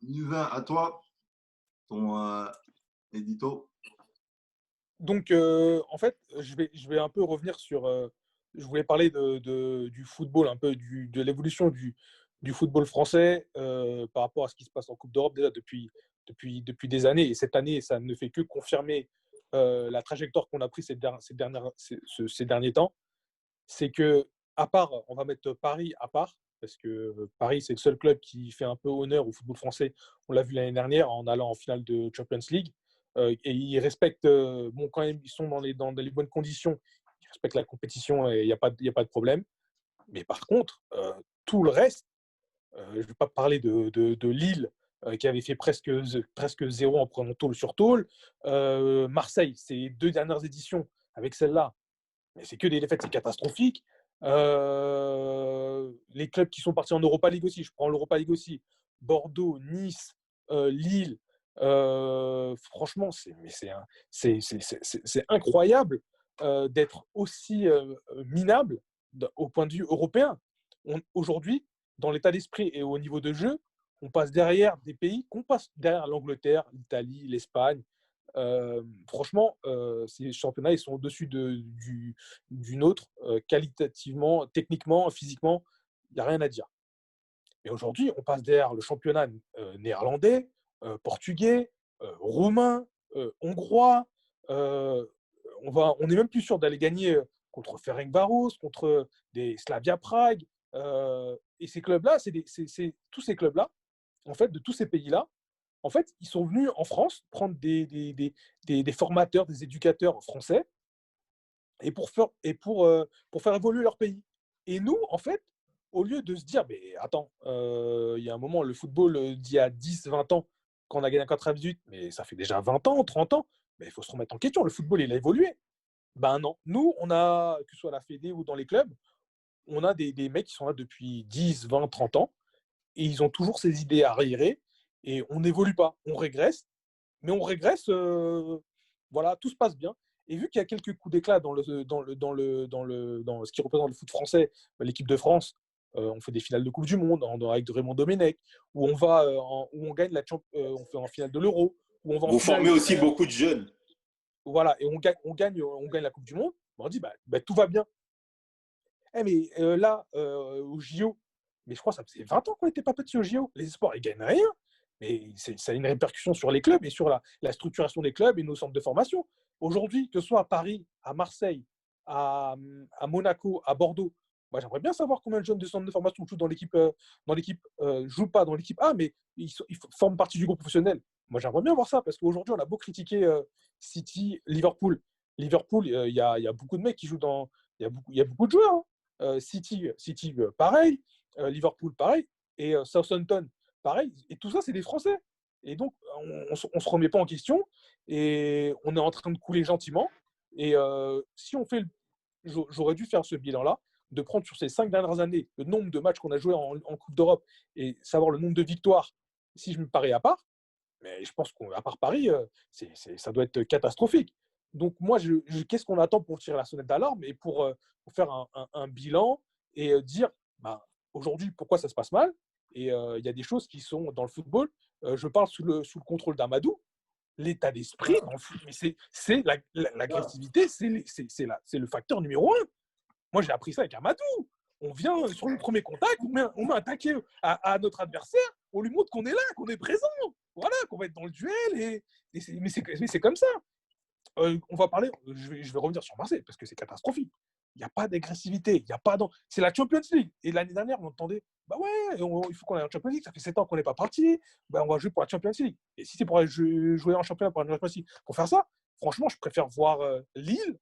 Yvain, à toi, ton édito. Donc, en fait, je vais un peu revenir sur. Je voulais parler du football, un peu de l'évolution du football français par rapport à ce qui se passe en Coupe d'Europe déjà depuis des années. Et cette année, ça ne fait que confirmer la trajectoire qu'on a prise ces derniers temps. C'est que, à part, on va mettre Paris à part, parce que Paris, c'est le seul club qui fait un peu honneur au football français. On l'a vu l'année dernière en allant en finale de Champions League. Et ils respectent, bon, quand même, ils sont dans les bonnes conditions, ils respectent la compétition et il n'y a pas de problème. Mais par contre, tout le reste, je ne vais pas parler de Lille, qui avait fait presque zéro en prenant tôle sur tôle. Marseille, ces deux dernières éditions, avec celle-là, mais c'est que des défaites, c'est catastrophique. Les clubs qui sont partis en Europa League aussi, je prends l'Europa League aussi. Bordeaux, Nice, Lille. Franchement, c'est incroyable d'être aussi minable au point de vue européen. Aujourd'hui, dans l'état d'esprit et au niveau de jeu, on passe derrière des pays, qu'on passe derrière l'Angleterre, l'Italie, l'Espagne. Franchement, ces championnats, ils sont au-dessus du nôtre, qualitativement, techniquement, physiquement, il n'y a rien à dire. Et aujourd'hui, on passe derrière le championnat néerlandais, portugais, roumain, hongrois. euh, on n'est même plus sûr d'aller gagner contre Ferencváros, contre des Slavia Prague. Et ces clubs-là, tous ces clubs-là, en fait, de tous ces pays-là, en fait, ils sont venus en France prendre des formateurs, des éducateurs français et pour faire évoluer leur pays. Et nous, en fait, au lieu de se dire, mais attends, il y a un moment, le football d'il y a 10, 20 ans, quand on a gagné un 98, mais ça fait déjà 20 ans, 30 ans, mais il faut se remettre en question. Le football, il a évolué. Ben non. Nous, on a, que ce soit à la Fédé ou dans les clubs, on a des mecs qui sont là depuis 10, 20, 30 ans et ils ont toujours ces idées arriérées et on n'évolue pas. On régresse, mais on régresse, voilà, tout se passe bien. Et vu qu'il y a quelques coups d'éclat dans ce qui représente le foot français, l'équipe de France, on fait des finales de Coupe du Monde avec de Raymond Domenech, où on gagne on fait en finale de l'Euro, où on va en Vous finale, formez aussi beaucoup de jeunes. voilà, et on gagne la Coupe du Monde. On dit bah, tout va bien. Mais là, au JO, mais je crois que ça faisait 20 ans qu'on n'était pas petit au JO. Les espoirs, ils gagnent rien. Mais ça a une répercussion sur les clubs et sur la structuration des clubs et nos centres de formation. Aujourd'hui, que ce soit à Paris, à Marseille, à Monaco, à Bordeaux, moi, j'aimerais bien savoir combien de jeunes de centres de formation jouent jouent pas dans l'équipe A, mais ils forment partie du groupe professionnel. Moi, j'aimerais bien voir ça parce qu'aujourd'hui, on a beau critiquer City, Liverpool. Liverpool, il y a beaucoup de mecs qui jouent dans. Il y a beaucoup de joueurs, hein. City, pareil. Liverpool, pareil. Et Southampton, pareil. Et tout ça, c'est des Français. Et donc, on ne se remet pas en question. Et on est en train de couler gentiment. Et si on fait. J'aurais dû faire ce bilan-là, de prendre sur ces 5 dernières années le nombre de matchs qu'on a joué en Coupe d'Europe et savoir le nombre de victoires, si je me parais à part. Mais je pense qu'à part Paris, ça doit être catastrophique. Donc moi, qu'est-ce qu'on attend pour tirer la sonnette d'alarme et pour faire un bilan et dire, bah, aujourd'hui, pourquoi ça se passe mal. Et il y a des choses qui sont dans le football. Je parle sous le contrôle d'Amadou. L'état d'esprit dans le foot, mais l'agressivité, c'est le facteur numéro un. Moi, j'ai appris ça avec Amadou. On vient sur le premier contact, on met un taquet à notre adversaire, on lui montre qu'on est là, qu'on est présent, voilà, qu'on va être dans le duel. Mais c'est comme ça. On va parler, je vais revenir sur Marseille, parce que c'est catastrophique. Il n'y a pas d'agressivité, il y a pas c'est la Champions League. Et l'année dernière, on entendait, bah ouais, il faut qu'on aille en Champions League, ça fait 7 ans qu'on n'est pas parti, bah on va jouer pour la Champions League. Et si c'est pour jouer en championnat pour la Champions League, pour faire ça, franchement, je préfère voir Lille.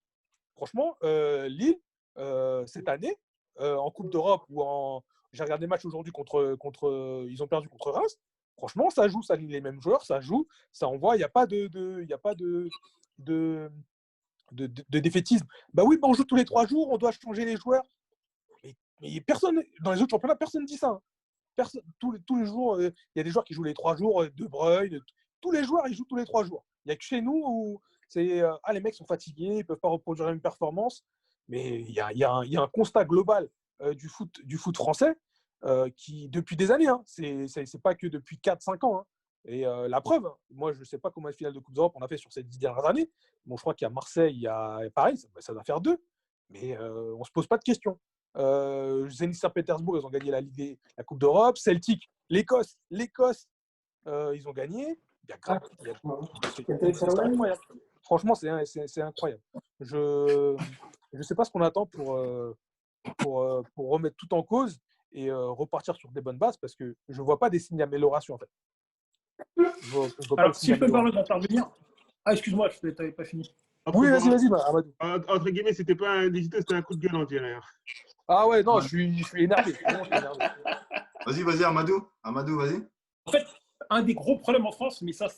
Franchement, Lille, cette année, en Coupe d'Europe ou en. J'ai regardé des matchs aujourd'hui ils ont perdu contre Reims. Franchement, ça joue, ça aligne les mêmes joueurs, ça joue, ça envoie. Il n'y a pas il y a pas de, de défaitisme. Bah oui, bah on joue tous les 3 jours, on doit changer les joueurs. Mais personne, dans les autres championnats, personne ne dit ça, hein. Tous les jours, il y a des joueurs qui jouent les 3 jours, De Bruyne, tous les joueurs, ils jouent tous les 3 jours. Il n'y a que chez nous où les mecs sont fatigués, ils ne peuvent pas reproduire la même performance. Mais il y a un constat global du foot français qui, depuis des années, hein, c'est pas que depuis 4-5 ans, hein, Et la preuve, hein, moi, je ne sais pas combien de finales de Coupe d'Europe on a fait sur ces 10 dernières années. Bon, je crois qu'il y a Marseille, il y a Paris, ça doit faire 2. Mais on ne se pose pas de questions. Zenit Saint-Pétersbourg, ils ont gagné la Coupe d'Europe. Celtic, l'Écosse, ils ont gagné. Il y a grave, c'est incroyable. Franchement, c'est incroyable. Je ne sais pas ce qu'on attend pour remettre tout en cause et repartir sur des bonnes bases parce que je ne vois pas des signes d'amélioration en fait. Alors, si je peux me permettre d'intervenir. Ah, excuse-moi, je n'avais pas fini. Oui, vas-y, Amadou. Entre guillemets, c'était pas un édito, c'était un coup de gueule, on dirait. Ah ouais, non, je suis énervé. Vas-y, Amadou. Amadou, vas-y. En fait, un des gros problèmes en France, mais ça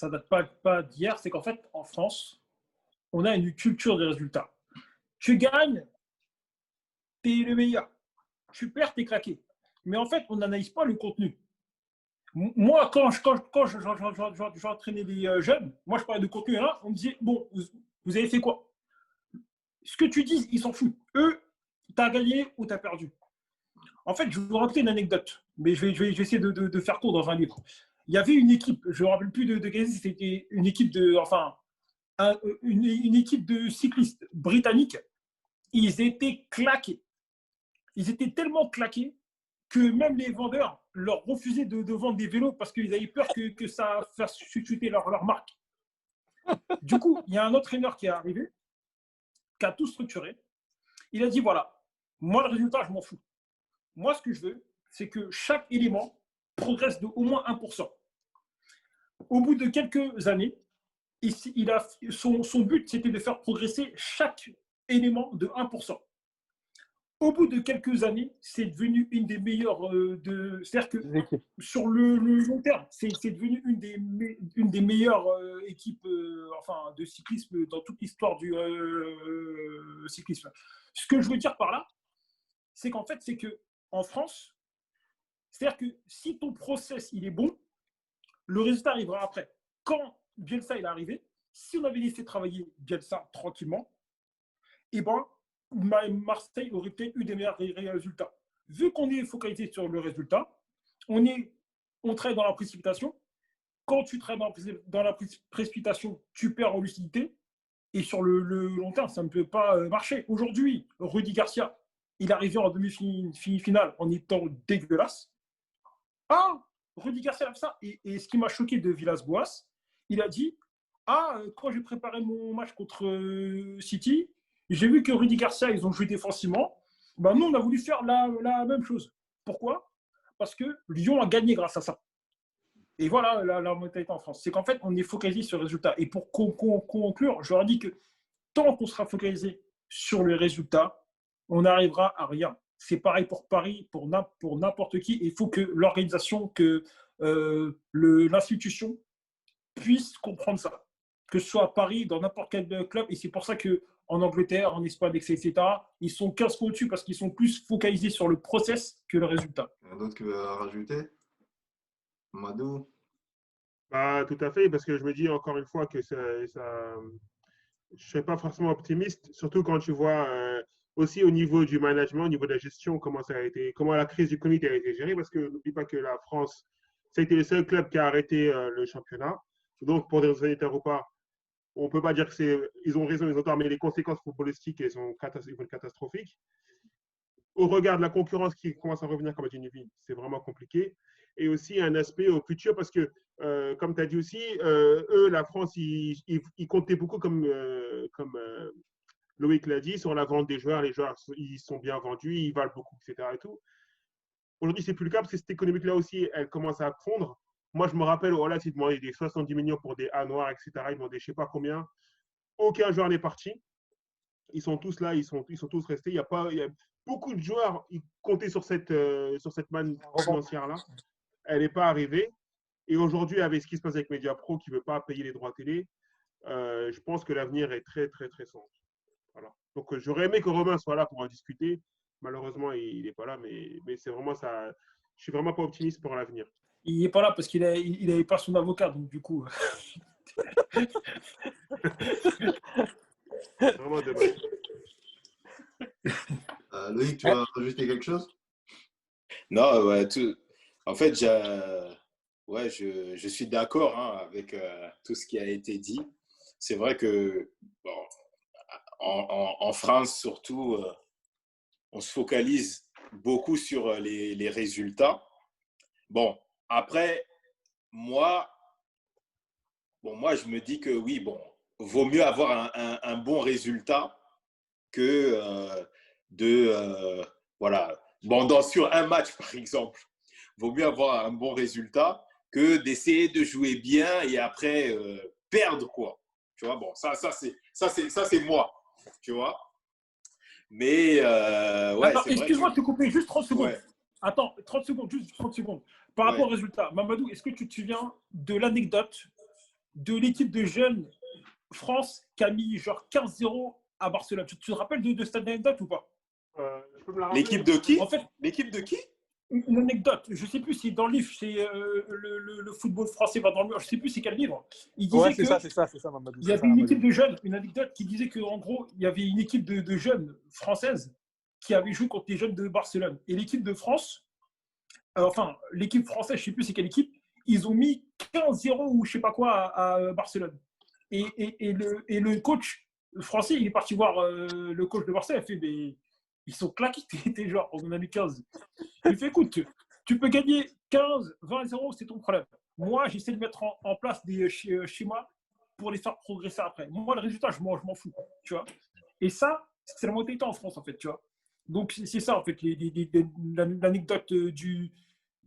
date pas d'hier, c'est qu'en fait, en France, on a une culture des résultats. Tu gagnes, tu es le meilleur. Tu perds, tu es craqué. Mais en fait, on n'analyse pas le contenu. Moi, quand j'entraînais les jeunes, moi, je parlais de contenu là, on me disait, bon, vous avez fait quoi? Ce que tu dis, ils s'en foutent. Eux, tu as gagné ou tu as perdu. En fait, je vais vous raconter une anecdote, mais je vais essayer de faire court dans un livre. Il y avait une équipe, je ne me rappelle plus de quelle c'était une équipe une équipe de cyclistes britanniques. Ils étaient claqués. Ils étaient tellement claqués que même les vendeurs leur refusaient de vendre des vélos parce qu'ils avaient peur que ça fasse chuter leur marque. Du coup, il y a un entraîneur qui est arrivé, qui a tout structuré. Il a dit, voilà, moi, le résultat, je m'en fous. Moi, ce que je veux, c'est que chaque élément progresse de au moins 1%. Au bout de quelques années, son but, c'était de faire progresser chaque élément de 1%. Au bout de quelques années, c'est devenu une des meilleures c'est-à-dire que sur le long terme, c'est devenu une des meilleures équipes de cyclisme dans toute l'histoire du cyclisme. Ce que je veux dire par là, c'est qu'en fait, c'est qu'en France, c'est-à-dire que si ton process il est bon, le résultat arrivera après. Quand Bielsa est arrivé, si on avait laissé travailler Bielsa tranquillement, eh ben, Marseille aurait peut-être eu des meilleurs résultats. Vu qu'on est focalisé sur le résultat, on travaille dans la précipitation. Quand tu travailles dans la précipitation, tu perds en lucidité. Et sur le long terme, ça ne peut pas marcher. Aujourd'hui, Rudy Garcia, il est arrivé en demi-finale en étant dégueulasse. Ah, Rudy Garcia a fait ça. Et ce qui m'a choqué de Villas-Boas, il a dit, quand j'ai préparé mon match contre City, j'ai vu que Rudy Garcia, ils ont joué défensivement. Ben, nous, on a voulu faire la même chose. Pourquoi? Parce que Lyon a gagné grâce à ça. Et voilà la mentalité en France. C'est qu'en fait, on est focalisé sur le résultat. Et pour conclure, je leur dis que tant qu'on sera focalisé sur le résultat, on n'arrivera à rien. C'est pareil pour Paris, pour n'importe qui. Il faut que l'organisation, que l'institution puisse comprendre ça. Que ce soit à Paris, dans n'importe quel club. Et c'est pour ça qu'en Angleterre, en Espagne, etc., ils sont 15 fois au-dessus parce qu'ils sont plus focalisés sur le process que le résultat. Il y a d'autres à rajouter? Madou? Bah, tout à fait, parce que je me dis encore une fois que je ne serais pas forcément optimiste, surtout quand tu vois aussi au niveau du management, au niveau de la gestion, comment la crise du Covid a été gérée, parce que n'oublie pas que la France, ça a été le seul club qui a arrêté le championnat. Donc, pour des raisons sanitaires ou pas, on ne peut pas dire qu'ils ont raison, ils ont tort, mais les conséquences footballistiques elles sont catastrophiques. Au regard de la concurrence qui commence à revenir comme une vie, c'est vraiment compliqué. Et aussi un aspect au futur, parce que, comme tu as dit aussi, eux, la France, ils comptaient beaucoup, comme Loïc l'a dit, sur la vente des joueurs. Les joueurs, ils sont bien vendus, ils valent beaucoup, etc. Et tout. Aujourd'hui, ce n'est plus le cas, parce que cette économique-là aussi, elle commence à fondre. Moi, je me rappelle, voilà, ils demandaient des 70 millions pour des A noirs, etc. Ils demandaient je ne sais pas combien. Aucun joueur n'est parti. Ils sont tous là, ils sont tous restés. Il y a beaucoup de joueurs qui comptaient sur cette manne financière-là. Elle n'est pas arrivée. Et aujourd'hui, avec ce qui se passe avec Mediapro, qui ne veut pas payer les droits télé, je pense que l'avenir est très, très, très sombre. Voilà. Donc, j'aurais aimé que Romain soit là pour en discuter. Malheureusement, il n'est pas là, mais c'est vraiment ça. Je ne suis vraiment pas optimiste pour l'avenir. Il n'est pas là parce qu'il n'avait pas son avocat, donc du coup. Vraiment dommage. Loïc, tu vas rajouter quelque chose? Non, ouais, en fait, Ouais, je suis d'accord hein, avec tout ce qui a été dit. C'est vrai que bon, en France, surtout, on se focalise beaucoup sur les résultats. Bon, après, moi, moi, je me dis que oui, bon, vaut mieux avoir un bon résultat que voilà. Bon, sur un match, par exemple, vaut mieux avoir un bon résultat que d'essayer de jouer bien et après perdre, quoi. Tu vois, bon, ça c'est moi, tu vois. Mais ouais, Attends, c'est vrai que excuse-moi de te couper juste 30 secondes. ouais, Attends, 30 secondes, juste 30 secondes. Par rapport ouais. au résultat, Mamadou, est-ce que tu te souviens de l'anecdote de l'équipe de jeunes France qui a mis genre 15-0 à Barcelone? Tu te rappelles de cette anecdote ou pas? Je peux me la rappeler? L'équipe de qui? En fait, L'équipe de qui? une anecdote, je ne sais plus si dans le livre, c'est le football français va dans le mur, je ne sais plus c'est quel livre. Il disait Ouais, que c'est ça, Mamadou. il y C'est avait ça, une Mamadou. équipe de jeunes, une anecdote qui disait qu'en gros, il y avait une équipe de jeunes françaises qui avait joué contre les jeunes de Barcelone. Et l'équipe de France, enfin, l'équipe française, je ne sais plus c'est quelle équipe, ils ont mis 15-0 ou je ne sais pas quoi à Barcelone. Et le coach français, il est parti voir le coach de Barcelone, il a fait, mais ils sont claqués, tes joueurs, on en a mis 15. Il fait, écoute, tu peux gagner 15, 20-0, c'est ton problème. Moi, j'essaie de mettre en place des schémas pour les faire progresser après. Moi, le résultat, je m'en fous, tu vois. Et ça, c'est la mentalité en France, en fait, tu vois. Donc, c'est ça, en fait, l'anecdote du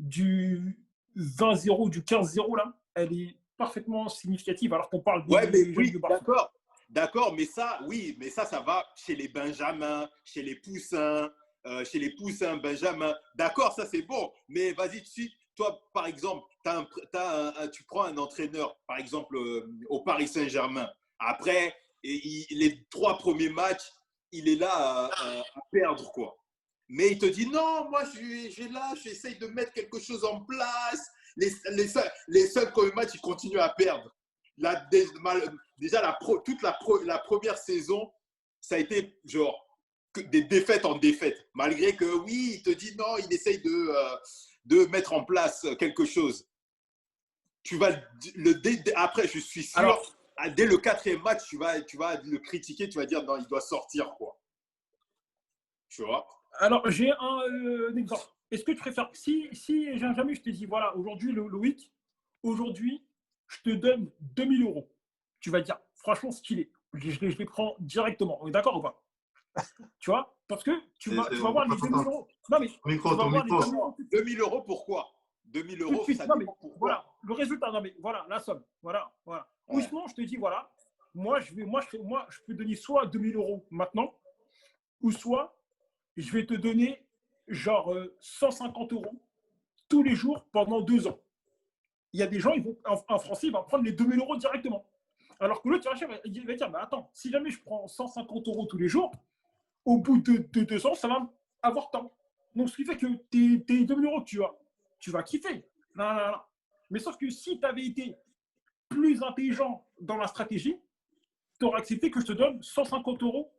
20-0, du 15-0, là, elle est parfaitement significative, alors qu'on parle Ouais, mais des jeunes de oui, Barcelone. d'accord. D'accord, mais ça, oui, mais ça va chez les Benjamins, chez les poussins, Benjamins. D'accord, ça c'est bon. Mais vas-y, toi, par exemple, tu prends un entraîneur, par exemple, au Paris Saint-Germain. Après, les 3 premiers matchs, il est là à perdre, quoi. Mais il te dit, non, moi, j'ai là, j'essaye de mettre quelque chose en place. Les seuls premiers matchs, il continue à perdre. Déjà, toute la première saison, ça a été genre des défaites en défaites. Malgré que, oui, il te dit non, il essaye de mettre en place quelque chose. Après, je suis sûr, Alors, dès le 4e match, tu vas le critiquer, tu vas dire non, il doit sortir, quoi. Tu vois? Alors, j'ai un exemple. Est-ce que tu préfères, si jamais je te dis, voilà, aujourd'hui, Loïc, aujourd'hui, je te donne 2000 euros. Tu vas dire, franchement, stylé. Je les prends directement. On est d'accord ou pas? Tu vois? Parce que tu vas voir les 2000 euros. Non, mais tu vas Ton voir les 2000 micro. euros 2000 euros, pourquoi? 2000 tout de euros, suite. ça Non, mais dépend pourquoi. voilà, le résultat. Non, mais voilà, la somme. Voilà. Ou Ouais. sinon, je te dis, voilà, moi, je peux donner soit 2000 euros maintenant, ou soit je vais te donner genre 150 euros tous les jours pendant 2 ans. Il y a des gens, en français, ils vont prendre les 2000 euros directement. Alors que l'autre, il va dire, mais attends, si jamais je prends 150 euros tous les jours, au bout de 2 ans, ça va avoir tant. Donc, ce qui fait que tes 2000 euros que tu vas kiffer. Non. Mais sauf que si tu avais été plus intelligent dans la stratégie, tu aurais accepté que je te donne 150 euros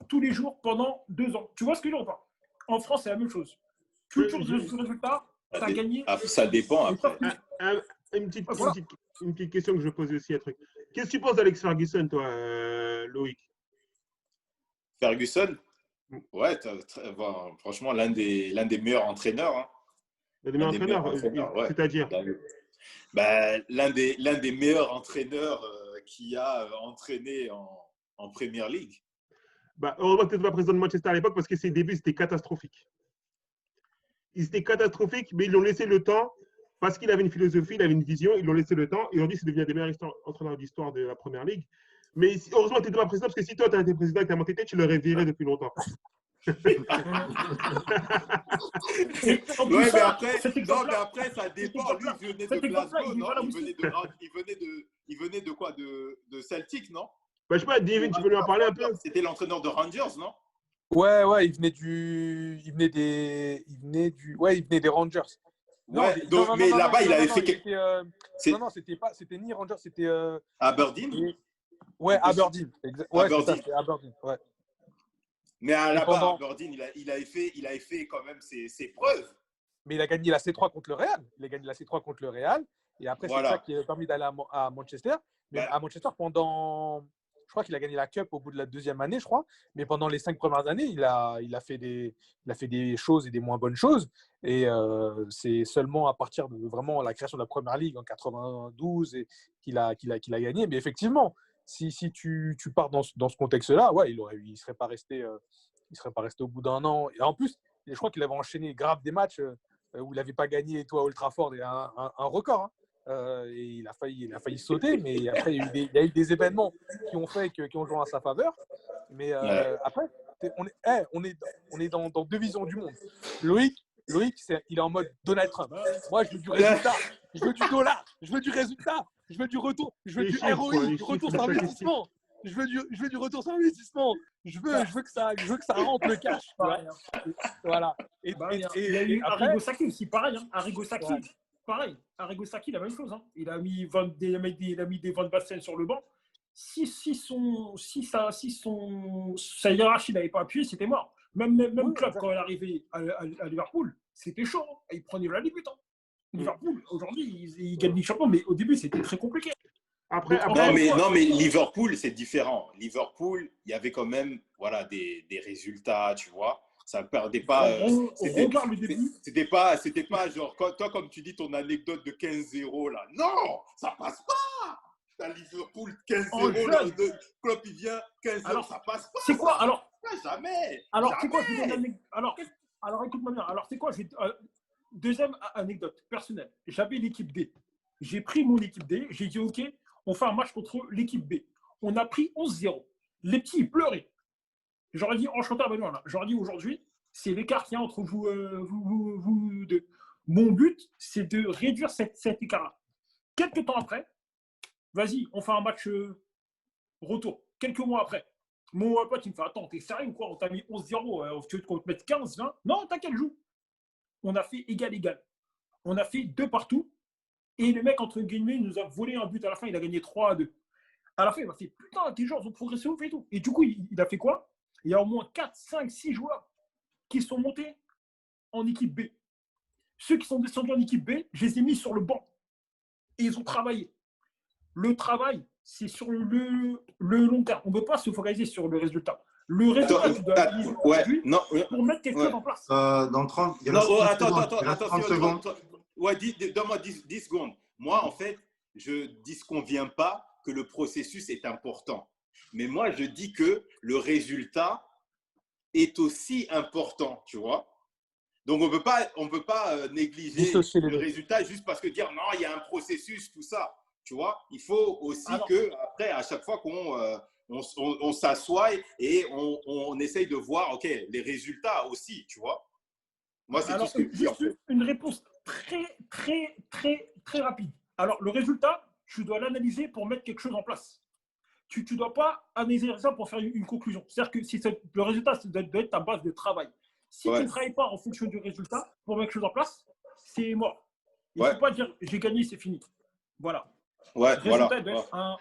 tous les jours pendant 2 ans. Tu vois ce que je veux dire? En France, c'est la même chose. Culture de résultat, tu as gagné. Ça dépend Et après. Une petite, Voilà. une petite question que je pose aussi, un truc. Qu'est-ce que tu penses d'Alex Ferguson, toi, Loïc? Ferguson, ouais, bon, franchement, l'un des meilleurs entraîneurs. Hein. Le meilleur entraîneur, Ouais. c'est-à-dire? L'un des meilleurs entraîneurs qui a entraîné en Premier League. Heureusement que tu n'étais pas président de Manchester à l'époque parce que ses débuts, c'était catastrophique. Ils étaient catastrophiques, mais ils lui ont laissé le temps parce qu'il avait une philosophie, il avait une vision, ils lui ont laissé le temps. Et aujourd'hui, c'est devenu un des meilleurs entraîneurs d'histoire de la Première Ligue. Mais heureusement que tu n'étais pas président parce que si toi, tu as été président avec ta mentalité, tu l'aurais viré depuis longtemps. Ouais, mais après, ça dépend. Lui, il venait de Glasgow, non? Il venait de quoi? De Celtic, non? Je sais pas, David, tu peux lui en parler un peu? C'était l'entraîneur de Rangers, non? Ouais, il venait des Rangers. Ouais, mais là-bas, il avait fait c'était ni Rangers, c'était Aberdeen. Ouais, Aberdeen. Ouais, c'est ça, Aberdeen. c'était Aberdeen. Ouais. Mais là-bas, Aberdeen, il avait fait quand même ses preuves. Mais il a gagné la C3 contre le Real. Il a gagné la C3 contre le Real. Et après, c'est Voilà. ça qui a permis d'aller à Manchester. Mais Bah. à Manchester, je crois qu'il a gagné la Cup au bout de la 2e année, je crois. Mais pendant les 5 premières années, il a fait des choses et des moins bonnes choses. Et c'est seulement à partir de vraiment la création de la Première Ligue en 92 qu'il a gagné. Mais effectivement, si tu pars dans ce contexte-là, ouais, il serait pas resté au bout d'1 an. Et en plus, je crois qu'il avait enchaîné grave des matchs où il n'avait pas gagné à Old Trafford, et un record. Hein. Et il a failli sauter, mais après, il y a eu des événements qui ont joué en sa faveur. Mais après, on est dans 2 visions du monde. Loïc, il est en mode Donald Trump. Moi, je veux du résultat, je veux du dollar, je veux du résultat, je veux du retour, je veux du ROI, du retour sur investissement. Je veux du retour sur investissement. Je veux que ça rentre le cash. Tu vois. Voilà. Il y a eu après, Arrigo Sacchi aussi, pareil. Hein. Arrigo Sacchi, ouais. pareil. Arrigo Sacchi, la même chose. Hein. Il a mis des Van Basten sur le banc. Si sa hiérarchie n'avait pas appuyé, c'était mort. Même club, quand il est arrivé à Liverpool, c'était chaud. Hein. Il prenait la limite. Hein. Liverpool, aujourd'hui, il gagne les champions, mais au début, c'était très compliqué. Non, mais Liverpool, c'est différent. Liverpool, il y avait quand même des résultats, tu vois. Ça ne perdait pas. Regarde le début. C'était pas genre, toi, comme tu dis, ton anecdote de 15-0, là. Non, ça passe pas. T'as Liverpool 15-0, là, le club, il vient 15-0, ça passe pas. C'est quoi alors? Jamais. Alors, c'est quoi? Alors, écoute-moi bien. Alors, c'est quoi? Deuxième anecdote personnelle. J'avais l'équipe D. J'ai pris mon équipe D. J'ai dit, OK, on fait un match contre l'équipe B. On a pris 11-0. Les petits, ils pleuraient. J'aurais dit, enchanté à Benoît, là. J'aurais dit, aujourd'hui, c'est l'écart qu'il y a entre vous deux. Mon but, c'est de réduire cet écart-là. Quelques temps après, vas-y, on fait un match retour. Quelques mois après, mon pote, il me fait, attends, t'es sérieux ou quoi? On t'a mis 11-0. Tu veux qu'on te mette 15, 20? Non, t'inquiète, joue. On a fait égal-égal. On a fait 2 partout. Et le mec, entre guillemets, nous a volé un but à la fin. Il a gagné 3-2. À la fin, il m'a fait, putain, tes joueurs ont progressé ouf et tout. Et du coup, il a fait quoi? Il y a au moins 4, 5, 6 joueurs qui sont montés en équipe B. Ceux qui sont descendus en équipe B, je les ai mis sur le banc. Et ils ont travaillé. Le travail, c'est sur le long terme. On ne peut pas se focaliser sur le résultat. Le résultat, tu dois analyser aujourd'hui pour mettre quelque chose en place. Dans 30, il non, reste 30 secondes. secondes. Ouais, donne-moi 10 secondes. Moi, en fait, je disconviens pas que le processus est important. Mais moi, je dis que le résultat est aussi important, tu vois. Donc, on ne peut pas négliger le résultat juste parce que dire non, il y a un processus, tout ça. Tu vois, il faut aussi après, à chaque fois qu'on s'assoit et on essaye de voir, OK, les résultats aussi, tu vois. Moi, c'est tout ce que je dis. Juste une réponse très, très, très, très rapide. Alors, le résultat, tu dois l'analyser pour mettre quelque chose en place. Tu ne dois pas analyser ça pour faire une conclusion. C'est-à-dire que si le résultat, ça doit être ta base de travail. Si tu ne travailles pas en fonction du résultat pour mettre quelque chose en place, c'est mort. Il ne faut pas dire j'ai gagné, c'est fini. Voilà. Ouais, le résultat doit être